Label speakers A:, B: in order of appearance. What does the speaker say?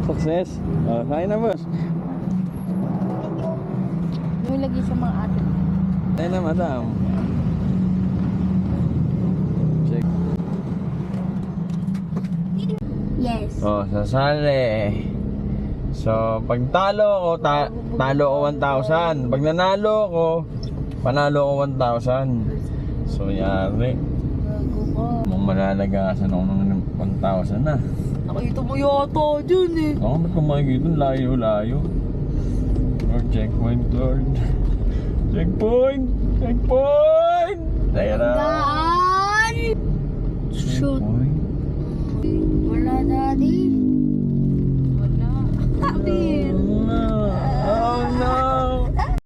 A: Success. Oh, kain na, boss.
B: Yung lagi sa mga atin.
A: Kain na, madam. Check.
B: Yes.
A: Oh, sasali. So, pag talo ko, talo ko 1,000. Pag nanalo ko, panalo ko 1,000. So, yari. Malalagasan ako ng 1,000 na.
B: Nakita mo yata dyan eh.
A: Oo, ba't kung makikita? Layo-layo. Lord, checkpoint, Lord. Checkpoint! Checkpoint!